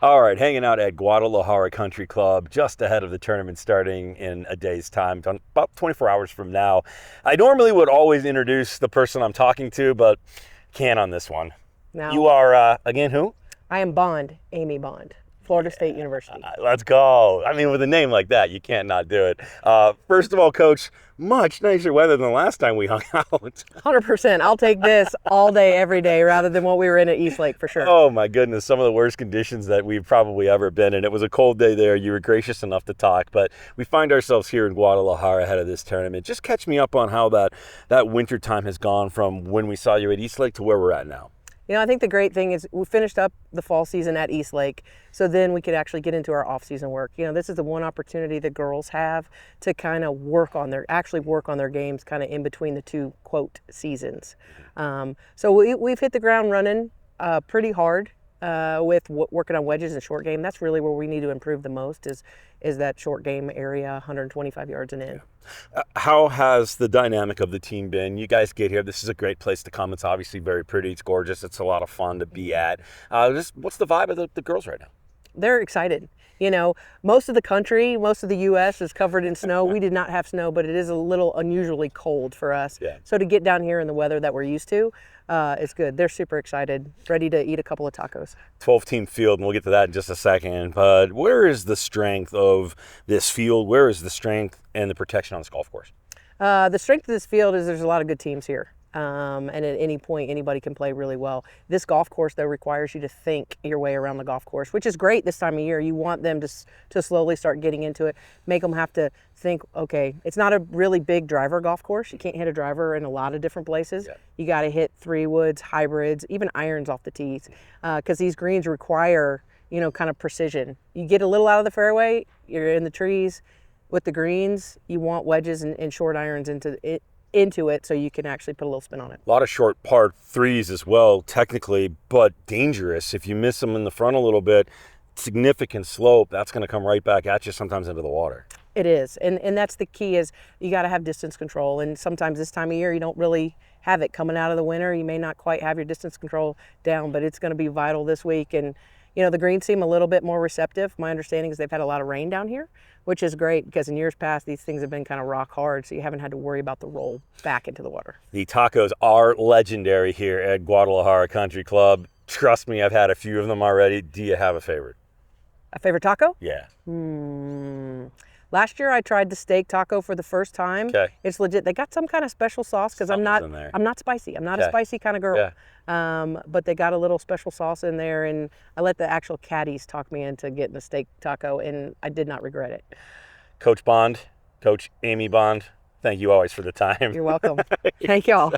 All right, hanging out at Guadalajara Country Club just ahead of the tournament starting in a day's time, about 24 hours from now. I normally would always introduce the person I'm talking to, but can't on this one. Now, You are, again, who? I am Bond, Amy Bond, Florida State University. Let's go. I mean, with a name like that, you can't not do it. First of all, Coach, much nicer weather than the last time we hung out. 100%. I'll take this all day, every day, rather than what we were in at East Lake for sure. Oh my goodness, some of the worst conditions that we've probably ever been in. It was a cold day there. You were gracious enough to talk, but we find ourselves here in Guadalajara ahead of this tournament. Just catch me up on how that winter time has gone from when we saw you at East Lake to where we're at now. I think the great thing is we finished up the fall season at East Lake, so then we could actually get into our off-season work. This is the one opportunity the girls have to kind of work on their games kind of in between the two, quote, seasons. So we've hit the ground running pretty hard with working on wedges and short game. That's really where we need to improve the most is that short game area, 125 yards and in. How has the dynamic of the team been? You guys get here. This is a great place to come. It's obviously very pretty. It's gorgeous. It's a lot of fun to be at. What's the vibe of the girls right now? They're excited. Most of the country, most of the U.S. is covered in snow. We did not have snow, but it is a little unusually cold for us. Yeah. So to get down here in the weather that we're used to, it's good. They're super excited, ready to eat a couple of tacos. 12-team field, and we'll get to that in just a second. But where is the strength of this field? Where is the strength and the protection on this golf course? The strength of this field is there's a lot of good teams here. And at any point, anybody can play really well. This golf course, though, requires you to think your way around the golf course, which is great this time of year. You want them to slowly start getting into it, make them have to think, okay, it's not a really big driver golf course. You can't hit a driver in a lot of different places. Yeah. You got to hit 3-woods, hybrids, even irons off the tees, because these greens require, kind of precision. You get a little out of the fairway, you're in the trees. With the greens, you want wedges and short irons into it so you can actually put a little spin on it. A lot of short par threes as well, technically, but dangerous. If you miss them in the front a little bit, significant slope, that's going to come right back at you, sometimes into the water. It is, and that's the key is you got to have distance control, and sometimes this time of year you don't really have it. Coming out of the winter, you may not quite have your distance control down, but it's going to be vital this week. And the greens seem a little bit more receptive. My understanding is they've had a lot of rain down here, which is great because in years past, these things have been kind of rock hard, so you haven't had to worry about the roll back into the water. The tacos are legendary here at Guadalajara Country Club. Trust me, I've had a few of them already. Do you have a favorite? A favorite taco? Yeah. Last year I tried the steak taco for the first time. Okay. It's legit. They got some kind of special sauce because I'm not spicy. I'm not a spicy kind of girl. Yeah. But they got a little special sauce in there, and I let the actual caddies talk me into getting the steak taco, and I did not regret it. Coach Bond, Coach Amy Bond, thank you always for the time. You're welcome. Thank y'all.